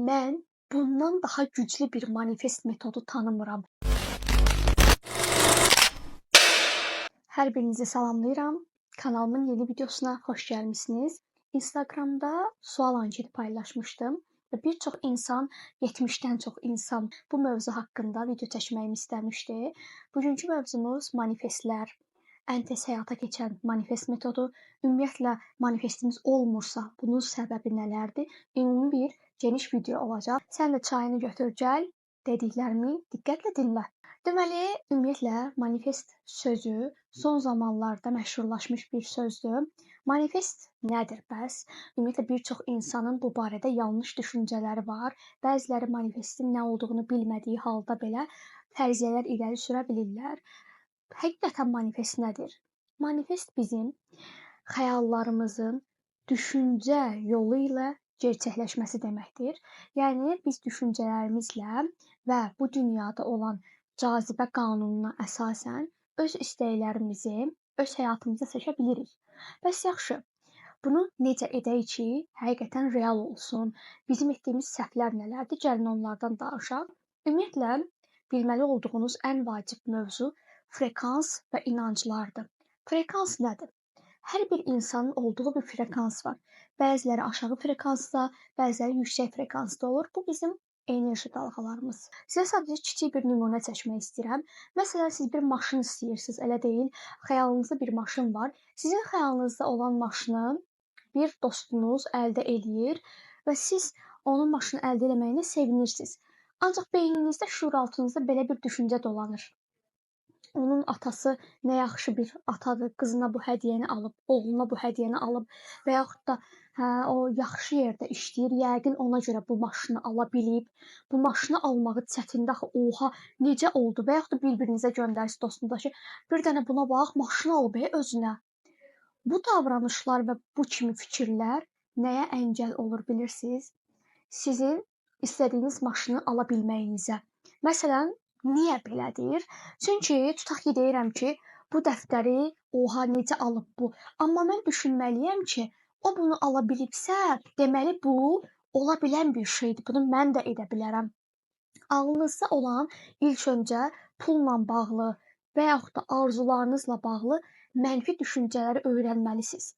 mən bundan daha güclü bir manifest metodu tanımıram. Hər birinizi salamlayıram. Kanalımın yeni videosuna xoş gəlmisiniz. Instagramda sual anketi paylaşmışdım və bir çox insan, 70-dən çox insan bu mövzu haqqında video çəkməyimi istəmişdi. Bugünkü mövzumuz manifestlər. Ən tez həyata keçən manifest metodu. Ümumiyyətlə manifestiniz olmursa, bunun səbəbi nələrdir? Ümumi bir geniş video olacaq. Sən də çayını götür gəl, dediklərimi diqqətlə dinlə. Deməli, ümumiyyətlə manifest sözü son zamanlarda məşhurlaşmış bir sözdür. Manifest nədir bəs? Ümumiyyətlə bir çox insanın bu barədə yanlış düşüncələri var. Bəziləri manifestin nə olduğunu bilmədiyi halda belə fərziyyələr irəli sürə bilirlər. Həqiqətən manifest nədir? Manifest bizim xəyallarımızın düşüncə yolu ilə gerçəkləşməsi deməkdir. Yəni biz düşüncələrimizlə və bu dünyada olan cazibə qanununa əsasən öz istəklərimizi, öz həyatımızı seçə bilirik. Bəs yaxşı, bunu necə edək ki, həqiqətən real olsun? Bizim etdiyimiz səhvlər nələrdir? Gəlin onlardan danışaq. Ümumiyyətlə, bilməli olduğunuz ən vacib mövzu frekans və inanclardır. Frekans nədir? Hər bir insanın olduğu bir frekans var. Bəziləri aşağı frekansda, bəziləri yüksək frekansda olur. Bu bizim enerji dalğalarımız. Sizə sadəcə kiçik bir nümunə çəkmək istəyirəm. Məsələn, siz bir maşın istəyirsiniz, elə deyil. Xəyalınızda bir maşın var. Sizin xəyalınızda olan maşını bir dostunuz əldə eləyir və siz onun maşını əldə etməyinə sevinirsiniz. Ancaq beyninizdə, şuuraltınızda belə bir düşüncə dolanır. Onun atası nə yaxşı bir atadır, qızına bu hədiyyəni alıb, oğluna bu hədiyyəni alıb və yaxud da o yaxşı yerdə işləyir, yəqin ona görə bu maşını ala bilib. Bu maşını almağı çətindir axı, oha, necə oldu? Və yaxud da bir-birinizə göndərsiniz dostunuzda ki, bir dənə buna bax, maşını alıb özünə. Bu davranışlar və bu kimi fikirlər nəyə əngəl olur bilirsiniz? Sizin istədiyiniz maşını ala bilməyinizə. Məsələn, niyə belədir? Çünki tutaq ki, deyirəm ki, bu dəftəri oha necə alıb bu. Amma mən düşünməliyəm ki, o bunu ala bilibsə, deməli bu ola bilən bir şeydir. Bunu mən də edə bilərəm. Ağlınızda olan ilk öncə pulla bağlı və yaxud da arzularınızla bağlı mənfi düşüncələri öyrənməlisiniz.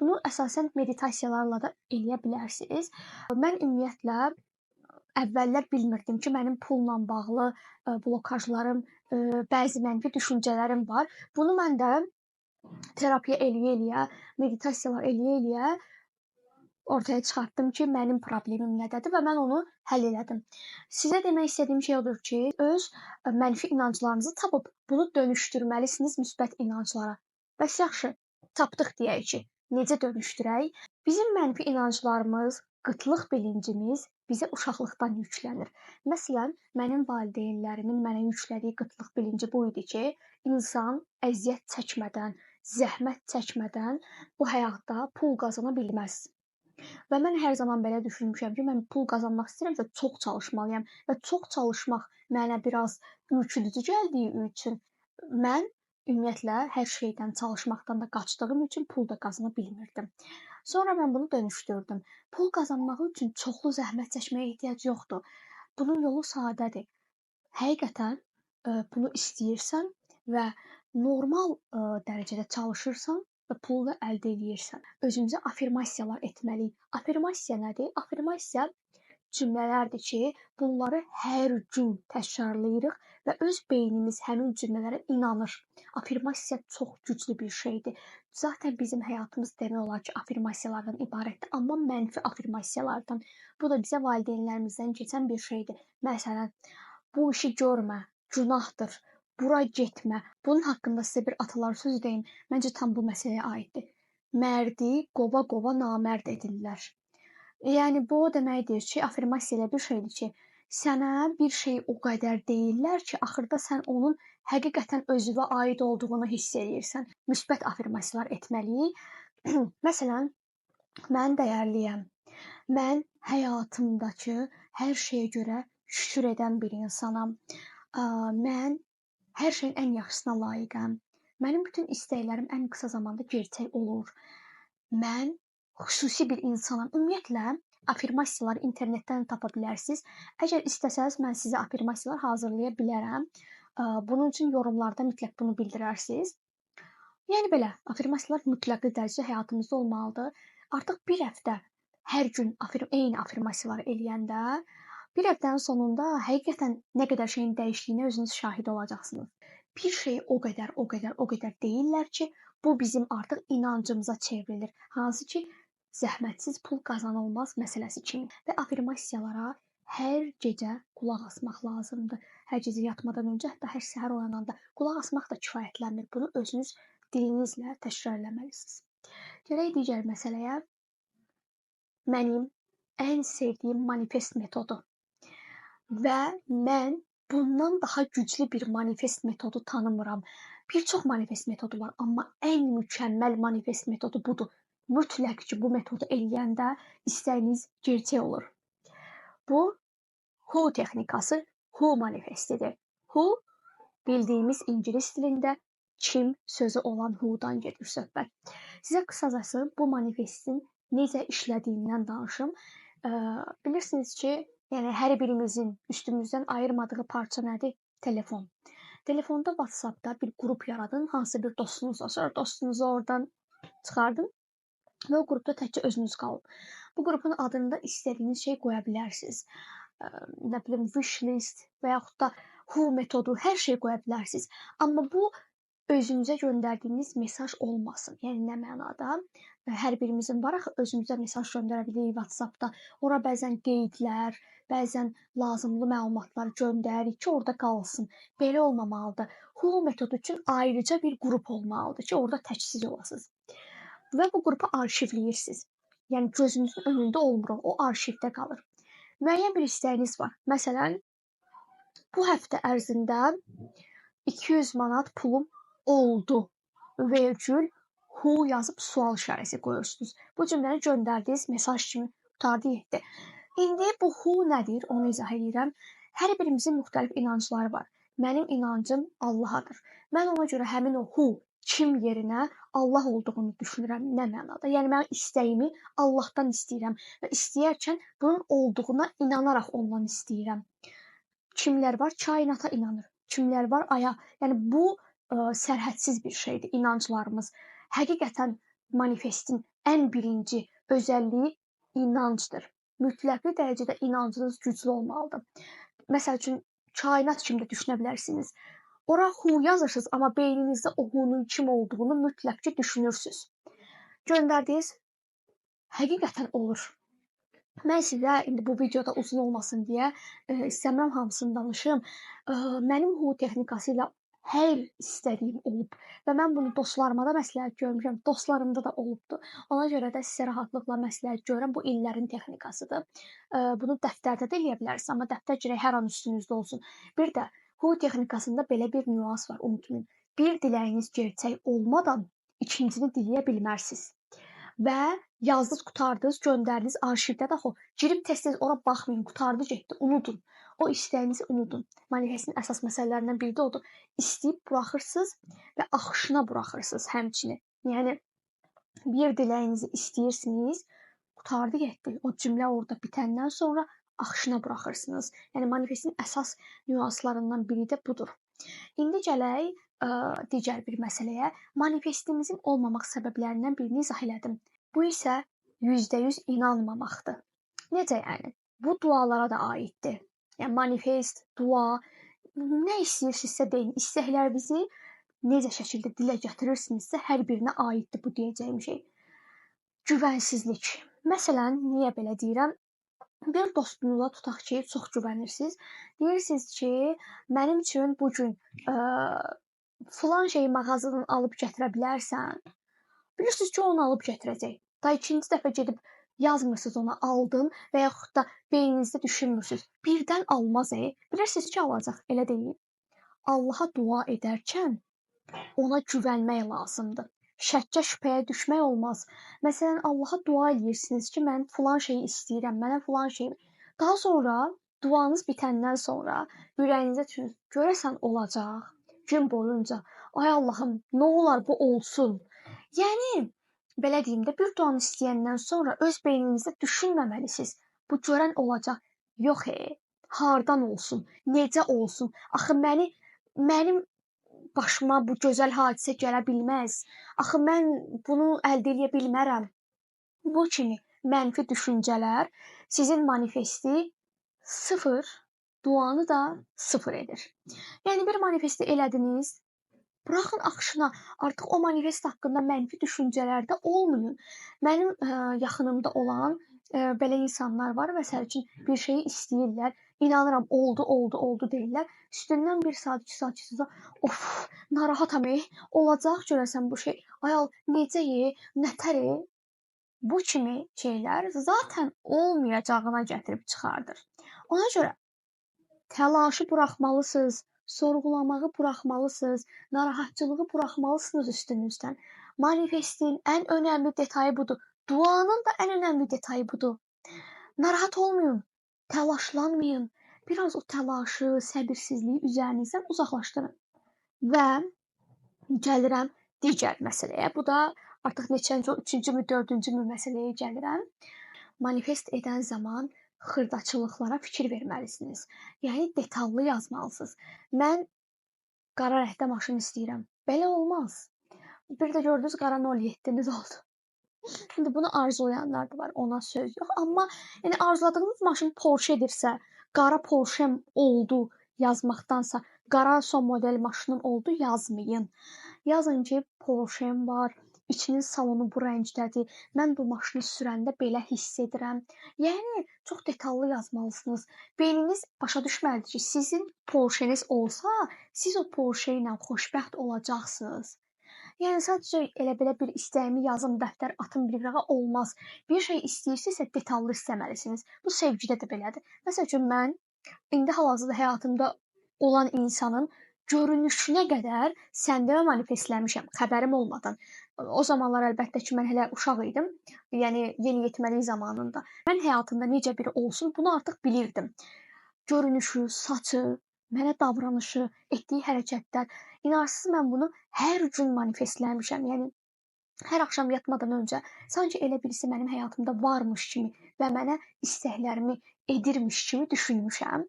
Bunu əsasən meditasiyalarla da eləyə bilərsiniz. Mən ümumiyyətlə əvvəllər bilmirdim ki, mənim pulla bağlı blokajlarım, bəzi mənfi düşüncələrim var. Bunu mən də terapiya eləyə-eləyə, meditasiyalar eləyə-eləyə ortaya çıxartdım ki, mənim problemim nədədir və mən onu həll elədim. Sizə demək istədiyim şey odur ki, öz mənfi inanclarınızı tapıb bunu dönüşdürməlisiniz müsbət inanclara. Bəs yaxşı, tapdıq deyək ki, necə dönüşdürək? Bizim mənfi inanclarımız, qıtlıq bilincimiz bizə uşaqlıqdan yüklənir. Məsələn, mənim valideynlərimin mənə yüklədiyi qıtlıq bilinci bu idi ki, insan əziyyət çəkmədən, zəhmət çəkmədən bu həyatda pul qazana bilməz. Və mən hər zaman belə düşünmüşəm ki, mən pul qazanmaq istəyirəmsə çox çalışmalıyam və çox çalışmaq mənə biraz ürküdücü gəldiyi üçün mən ümumiyyətlə hər şeydən çalışmaqdan da qaçdığım üçün pul da qazana bilmirdim. Sonra mən bunu dönüşdürdüm. Pul qazanmaq üçün çoxlu zəhmət çəkməyə ehtiyac yoxdur. Bunun yolu sadədir. Həqiqətən bunu istəyirsən və normal dərəcədə çalışırsan və pulu da əldə edirsən. Özümüzə afirmasiyalar etməliyik. Afirmasiya nədir? Afirmasiya cümlələrdir ki, bunları hər gün təkrarlayırıq və öz beynimiz həmin cümlələrə inanır. Afirmasiya çox güclü bir şeydir. Zaten bizim həyatımız demək olar ki, afirmasiyalardan ibarətdir, amma mənfi afirmasiyalardan. Bu da bizə valideynlərimizdən keçən bir şeydir. Məsələn, bu işi görmə, günahdır. Bura getmə. Bunun haqqında sizə bir atalar sözü deyim. Məncə tam bu məsələyə aiddir. Mərdi qova-qova namərd edirlər. Yəni bu o deməkdir ki, afirmasiya elə bir şeydir ki, sənə bir şey o qədər deyirlər ki, axırda sən onun həqiqətən özünə aid olduğunu hiss edirsən. Müsbət afirmasiyalar etməliyik. Məsələn, mən dəyərliyəm. Mən həyatımdakı hər şeyə görə şükür edən bir insanam. Mən hər şeyin ən yaxşısına layiqəm. Mənim bütün istəklərim ən qısa zamanda gerçək olur. Mən xüsusi bir insanam. Ümumiyyətlə, afirmasiyaları internetdən tapa bilərsiniz. Əgər istəsəniz, mən sizə afirmasiyalar hazırlaya bilərəm. Bunun üçün yorumlarda mütləq bunu bildirərsiniz. Yəni belə, afirmasiyalar mütləq dərəcədə həyatımızda olmalıdır. Artıq bir həftə hər gün eyni afirmasiyaları eləyəndə, bir həftənin sonunda həqiqətən nə qədər şeyin dəyişdiyinə özünüz şahid olacaqsınız. Bir şey o qədər deyirlər ki, bu bizim artıq inancımıza çevrilir. Hansı ki, zəhmətsiz pul qazanılmaz məsələsi kimi. Və afirmasiyalara hər gecə qulaq asmaq lazımdır. Hər gecə yatmadan öncə, hətta hər səhər oyananda qulaq asmaq da kifayətlənmir. Bunu özünüz dilinizlə təkrar etməlisiniz. Gələk digər məsələyə. Mənim ən sevdiyim manifest metodu və mən bundan daha güclü bir manifest metodu tanımıram. Bir çox manifest metodu var, amma ən mükəmməl manifest metodu budur. Mütləq ki, bu metodu eləyəndə istəyiniz gerçək olur. Bu, Hu texnikası, Hu manifestidir. Hu, bildiyimiz ingilis dilində kim sözü olan Hu'dan gedir söhbət. Sizə qısacası bu manifestin necə işlədiyindən danışım. Bilirsiniz ki, yəni hər birimizin üstümüzdən ayırmadığı parça nədir? Telefon. Telefonda WhatsApp'da bir qrup yaradın, hansı bir dostunuzla, sonra dostunuzu oradan çıxardın və o qrupda təkcə özünüz qalın. Bu qrupun adında istədiyiniz şey qoya bilərsiniz. Nə bilim, wish list və yaxud da Hu metodu, hər şey qoya bilərsiniz. Amma bu özünüzə göndərdiyiniz mesaj olmasın. Yəni nə mənada? Hər birimizin var axı özümüzə mesaj göndərə bilirik WhatsApp'da. Ora bəzən qeydlər, bəzən lazımlı məlumatlar göndəririk ki, orada qalsın. Belə olmamalıdır. Hu metodu üçün ayrıca bir qrup olmalıdır ki, orada tək siz olasınız. Və bu qrupu arşivləyirsiniz. Yəni gözünüzün önündə olmur, o arşivdə qalır. Müəyyən bir istəyiniz var. Məsələn, bu həftə ərzində 200 manat pulum oldu. Vergül Hu yazıb sual işarəsi qoyursunuz. Bu cümləni göndərdiniz, mesaj kimi qutardı getdi. İndi bu Hu nədir? Onu izah edirəm. Hər birimizin müxtəlif inancları var. Mənim inancım Allahadır. Mən ona görə həmin o Hu kim yerinə Allah olduğunu düşünürəm. Nə mənada? Yəni mən istəyimi Allahdan istəyirəm və istəyərkən bunun olduğuna inanaraq ondan istəyirəm. Kimlər var? Kainata inanır. Kimlər var? Aya. Yəni bu sərhədsiz bir şeydir, inanclarımız. Həqiqətən manifestin ən birinci özəlliyi inancdır. Mütləqli dərəcədə inancınız güclü olmalıdır. Məsəl üçün, kainat kimdə düşünə bilərsiniz. Ora Hu yazırsınız, amma beyninizdə o Hu'nun kim olduğunu mütləq ki düşünürsünüz. Göndərdiniz, həqiqətən olur. Mən sizə indi bu videoda uzun olmasın deyə istəmirəm hamısını danışım. Mənim Hu texnikası ilə hər istədiyim olub və mən bunu dostlarıma da məsləhət görmüşəm, dostlarımda da olubdu. Ona görə də sizə rahatlıqla məsləhət görürəm. Bu illərin texnikasıdır. Bunu dəftərdə də eləyə bilərsiniz, amma dəftər gərək hər an üstünüzdə olsun. Bir də Hu texnikasında belə bir nüans var, unutmayın. Bir diləyiniz gerçək olmadan ikincini diləyə bilmərsiniz. Və yazdınız, qutardınız, göndərdiniz, arşivdə də girib tez-tez ora baxmayın, qutardı getdi, unudun. O istəyinizi unudun. Manifestin əsas məsələlərindən biri də odur. İstəyib buraxırsınız və axışına buraxırsınız həmçinin. Yəni bir diləyinizi istəyirsiniz, qutardı getdi. O cümlə orada bitəndən sonra axışına buraxırsınız. Yəni manifestin əsas nüanslarından biri də budur. İndi gələk digər bir məsələyə. Manifestimizin olmamaq səbəblərindən birini izah elədim. Bu isə %100 inanmamaqdır. Necə yəni? Bu dualara da aiddir. Yəni manifest, dua, nə istəyirsinizsə deyin. İstəklərinizi necə şəkildə dilə gətirirsinizsə hər birinə aiddir bu deyəcəyim şey. Güvənsizlik. Məsələn, niyə belə deyirəm? Bir dostunuza tutaq ki, çox güvənirsiniz. Deyirsiniz ki, mənim üçün bu gün filan şeyi mağazadan alıb gətirə bilərsən. Bilirsiniz ki, onu alıb gətirəcək. Da ikinci dəfə gedib yazmırsınız ona aldın və yaxud da beyninizdə düşünmürsünüz. Birdən almaz. Bilirsiniz ki, alacaq. Elə deyil. Allaha dua edərkən ona güvənmək lazımdır. Şəkkə, şübhəyə düşmək olmaz. Məsələn, Allaha dua edirsiniz ki, mən filan şeyi istəyirəm, mənə filan şeyi. Daha sonra duanız bitəndən sonra ürəyinizə düşünün, görəsən olacaq gün boyunca. Ay Allahım, nə olar bu olsun. Yəni belə deyim də, bir duanı istəyəndən sonra öz beyninizdə düşünməməlisiniz. Bu görən olacaq. Yox, hardan olsun, necə olsun? Axı mənim başıma bu gözəl hadisə gələ bilməz. Axı mən bunu əldə edə bilmərəm. Bu kimi mənfi düşüncələr sizin manifesti sıfır, duanı da sıfır edir. Yəni bir manifesti elədiniz, buraxın axışına. Artıq o manifest haqqında mənfi düşüncələrdə olmayın. Mənim yaxınımda olan belə insanlar var, məsəl üçün bir şeyi istəyirlər, inanıram, oldu deyirlər. Üstündən 1 saat, 2 saat keçsə, of, narahatam, olacaq görəsən bu şey. Ayol, necə, nətər? Bu kimi şeylər zaten olmayacağına gətirib çıxardır. Ona görə təlaşı buraxmalısınız, sorğulamağı buraxmalısınız, narahatçılığı buraxmalısınız üstünüzdən. Manifestin ən önəmli detayı budur. Duanın da ən önəmli detayı budur. Narahat olmayın, təlaşlanmayın. Biraz o təlaşı, səbirsizliyi üzərinizdən uzaqlaşdırın. Və gəlirəm digər məsələyə. Bu da artıq neçənci, 3-cü, 4-cü məsələyə gəlirəm. Manifest edən zaman xırdaçılıqlara fikir verməlisiniz. Yəni detallı yazmalısınız. Mən qara rəngdə maşın istəyirəm. Belə olmaz. Bir də gördünüz qara 07'niz oldu. Şimdi bunu arzulayanlar da var. Ona söz yox. Amma yəni arzuladığınız maşın Porsche-dirsə, qara Porsche oldu yazmaqdansa, qara son model maşınım oldu yazmayın. Yazın ki, Porsche-m var. İçinin salonu bu rəngdədir. Mən bu maşını sürəndə belə hiss edirəm. Yəni çox detallı yazmalısınız. Beyniniz başa düşməlidir ki, sizin Porsche-niz olsa, siz o Porsche ilə xoşbəxt olacaqsınız. Yəni sadəcə elə belə bir istəyimi yazım, dəftər atım bir qırağa olmaz. Bir şey istəyirsinizsə detallı istəməlisiniz. Bu sevgidə də belədir. Məsəl üçün mən indi hal-hazırda həyatımda olan insanın görünüşünə qədər səndə manifestləmişəm, xəbərim olmadan. O zamanlar əlbəttə ki, mən hələ uşaq idim. Yəni yeniyetməlik zamanında. Mən həyatımda necə biri olsun, bunu artıq bilirdim. Görünüşü, saçı, mənə davranışı, etdiyi hərəkətlər. İnarsız mən bunu hər gün manifestləmişəm. Yəni hər axşam yatmadan öncə sanki elə birisi mənim həyatımda varmış kimi və mənə istəklərimi edirmiş kimi düşünmüşəm.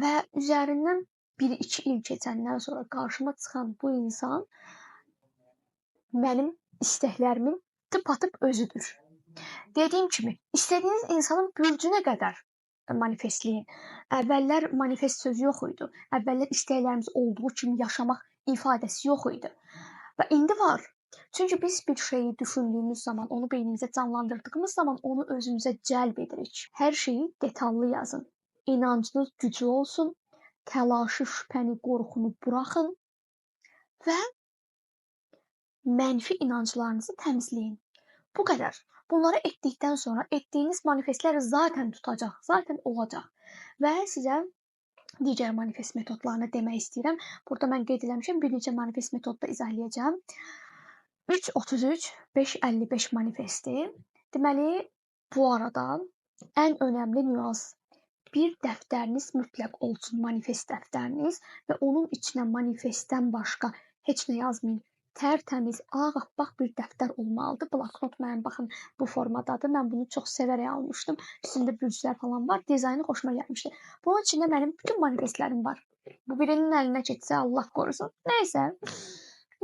Və üzərindən 1-2 il keçəndən sonra qarşıma çıxan bu insan mənim istəklərimin tıpatıp özüdür. Dediyim kimi, istədiyiniz insanın bürcünə qədər manifestləyin. Əvvəllər manifest sözü yox idi. Əvvəllər istəklərimiz olduğu kimi yaşamaq ifadəsi yox idi. Və indi var. Çünki biz bir şeyi düşündüyümüz zaman, onu beynimizə canlandırdığımız zaman onu özümüzə cəlb edirik. Hər şeyi detallı yazın. İnancınız güclü olsun. Təlaşı, şübhəni, qorxunu buraxın və mənfi inanclarınızı təmizləyin. Bu qədər. Bunları etdikdən sonra etdiyiniz manifestlər zaten tutacaq, zaten olacaq. Və sizə digər manifest metodlarını demək istəyirəm. Burada mən qeyd eləmişəm, bir neçə manifest metodda izah 3-33, 5-55 manifesti. Deməli, bu arada ən önəmli nüans, bir dəftəriniz mütləq olsun, manifest dəftəriniz və onun içinə manifestdən başqa heç nə yazmayın. Tərtəmiz, ağappaq bir dəftər olmalıdır. Bloknot mənim baxın bu formadadır. Mən bunu çox sevərək almışdım. Üstündə bürclər falan var. Dizaynı xoşuma gəlmişdi. Bunun içində mənim bütün manifestlərim var. Bu birinin əlinə keçsə Allah qorusun. Nəysə,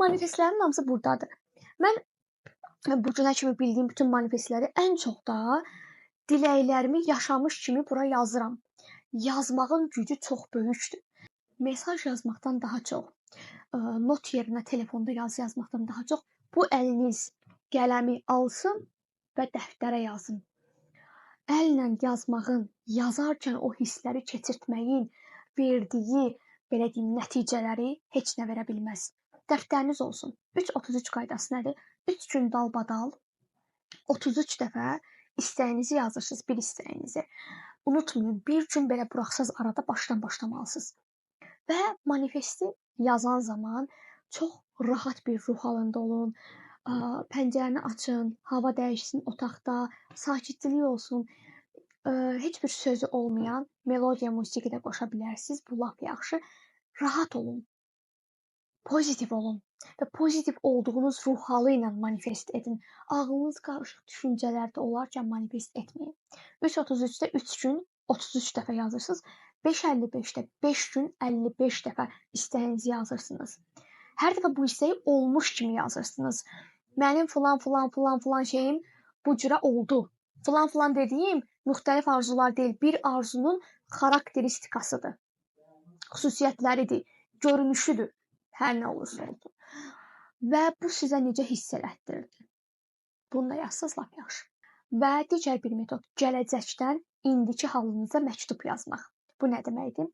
manifestlərin hamısı buradadır. Mən bu günə kimi bildiyim bütün manifestləri ən çox da diləklərimi yaşamış kimi bura yazıram. Yazmağın gücü çox böyükdür. Mesaj yazmaqdan daha çox, not yerinə telefonda yazmaqdan daha çox bu əliniz qələmi alsın və dəftərə yazın. Əllə yazmağın, yazarkən o hissləri keçirtməyin verdiyi, belə deyim, nəticələri heç nə verə bilməz. Dəftəriniz olsun. 3-33 qaydası nədir? 3 gün dalbadal 33 dəfə istəyinizi yazırsınız, bir istəyinizi. Unutmayın, bir gün belə buraxsaz arada başdan başlamalısınız. Və manifesti yazan zaman çox rahat bir ruh halında olun. Pəncərəni açın, hava dəyişsin otaqda, sakitlik olsun. Heç bir sözü olmayan melodiya musiqi də qoşa bilərsiniz. Bu lap yaxşı. Rahat olun. Pozitiv olun. və pozitiv olduğunuz ruh halı ilə manifest edin. Ağlınız qarışıq düşüncələrdə olarkən manifest etməyin. 3:33-də 3 gün 33 dəfə yazırsınız. 5:55-də 5 gün 55 dəfə istəyinizi yazırsınız. Hər dəfə bu istəyi olmuş kimi yazırsınız. Mənim filan şeyim bu cürə oldu. Filan dediyim müxtəlif arzular deyil, bir arzunun xarakteristikasıdır, xüsusiyyətləridir, görünüşüdür, hər nə olursa olsun. Və bu sizə necə hiss elətdirir? Bunu da yazsınız, lap yaxşı. Və digər bir metod, gələcəkdən indiki halınıza məktub yazmaq. Bu nə deməkdir?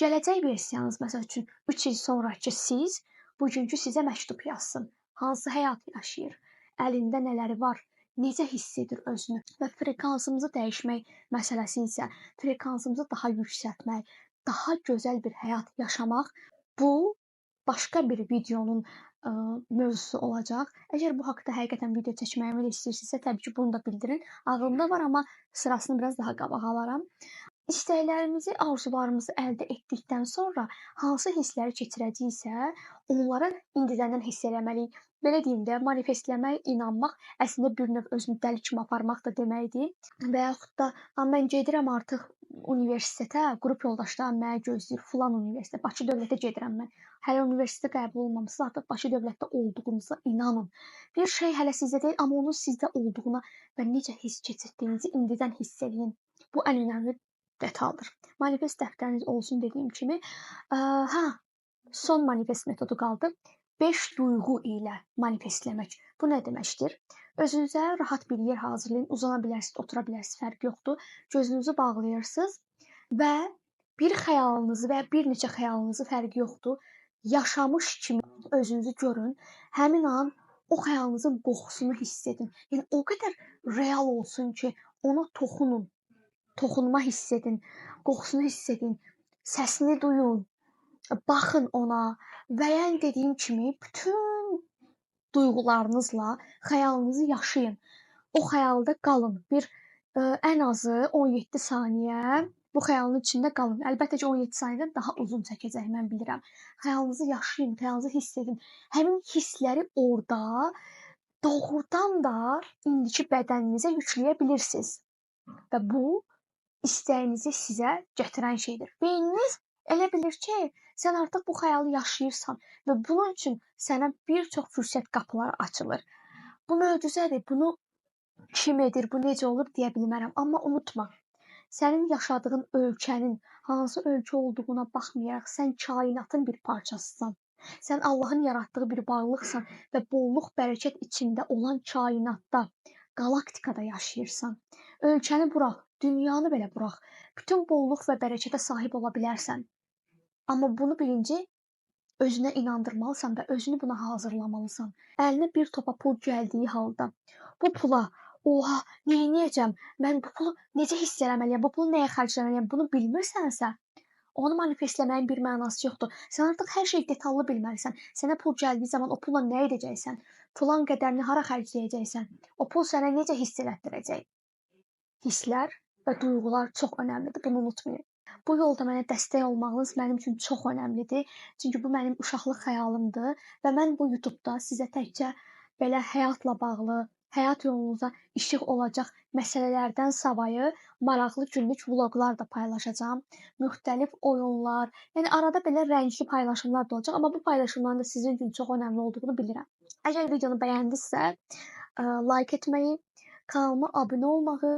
Gələcək versiyanız, məsəl üçün 3 il sonrakı siz, bugünkü sizə məktub yazsın. Hansı həyat yaşayır? Əlində nələri var? Necə hiss edir özünü? Və frekansımızı dəyişmək məsələsi isə frekansımızı daha yüksəltmək, daha gözəl bir həyat yaşamaq. Bu başqa bir videonun mövzusu olacaq. Əgər bu haqqda həqiqətən video çəkməyimi istəyirsinizsə, təbii ki, bunu da bildirin. Ağlımda var, amma sırasını biraz daha qabağa alaram. İstəklərimizi, arzularımızı əldə etdikdən sonra hansı hissləri keçirəcəksə, onları indidən hiss eləməliyik. Belə deyim də, manifestləmək, inanmaq əslində bir növ özünü dəli kimi aparmaq da deməkdir. Və yaxud da mən gedirəm artıq universitetə, qrup yoldaşlarım mənə gözləyir, filan universitetə, Bakı dövlətə gedirəm mən. Hələ universitetə qəbul olmamısınız, artıq Bakı dövlətdə olduğunuza inanın. Bir şey hələ sizdə deyil, amma onun sizdə olduğuna və necə hiss keçirdiyinizi indidən hiss edin. Bu ən önəmli detaldır. Manifest dəftəriniz olsun dediyim kimi. Son manifest metodu qaldı. 5 duyğu ilə manifestləmək. Bu nə deməkdir? Özünüzə rahat bir yer hazırlayın. Uzana bilərsiniz, otura bilərsiniz, fərqi yoxdur. Gözünüzü bağlayırsınız və bir xəyalınızı və bir neçə xəyalınızı, fərqi yoxdur, yaşamış kimi özünüzü görün. Həmin an o xəyalınızın qoxusunu hiss edin. Yəni o qədər real olsun ki, ona toxunun. Toxunma hiss edin, qoxusunu hiss edin, səsini duyun, baxın ona və yəni dediyim kimi bütün duyğularınızla xəyalınızı yaşayın. O xəyalda qalın. Ən azı 17 saniyə bu xəyalın içində qalın. Əlbəttə ki, 17 saniyədən daha uzun çəkəcək, mən bilirəm. Xəyalınızı yaşayın, xəyalınızı hiss edin. Həmin hissləri orada doğrudan da indiki bədəninizə yükləyə bilirsiniz. Və bu istəyinizi sizə gətirən şeydir. Beyniniz elə bilir ki, sən artıq bu xəyalı yaşayırsan və bunun üçün sənə bir çox fürsət qapıları açılır. Bu möcüzədir, bunu kim edir, bu necə olur deyə bilmərəm. Amma unutma, sənin yaşadığın ölkənin hansı ölkə olduğuna baxmayaraq sən kainatın bir parçasısan. Sən Allahın yaratdığı bir varlıqsan və bolluq, bərəkət içində olan kainatda, qalaktikada yaşayırsan. Ölkəni burax, dünyanı belə burax. Bütün bolluq və bərəkətə sahib ola bilərsən. Amma bunu birinci özünə inandırmalısan və özünü buna hazırlamalısan. Əlinə bir topa pul gəldiyi halda bu pula, oha, nə edəcəm? Mən bu pulu necə hiss eləməliyəm? Bu pulu nəyə xərcləməliyəm? Bunu bilmirsənsə, onu manifestləməyin bir mənası yoxdur. Sən artıq hər şeyi detallı bilməlisən. Sənə pul gəldiyi zaman o pulla nə edəcəksən? Filan qədərini hara xərcləyəcəksən? O pul sənə necə hiss elətdirəcək? Hisslər və duyğular çox önəmlidir. Bunu unutmayın. Bu yolda mənə dəstək olmağınız mənim üçün çox önəmlidir. Çünki bu mənim uşaqlıq xəyalımdır və mən bu YouTube-da sizə təkcə belə həyatla bağlı, həyat yolunuza işıq olacaq məsələlərdən savayı maraqlı günlük vloqlar da paylaşacağam. Müxtəlif oyunlar, yəni arada belə rəngli paylaşımlar da olacaq, amma bu paylaşımların da sizin üçün çox önəmli olduğunu bilirəm. Əgər videonu bəyəndinizsə, like etməyi, kanalıma abunə olmağı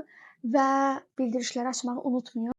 və bildirişləri açmağı unutmayın.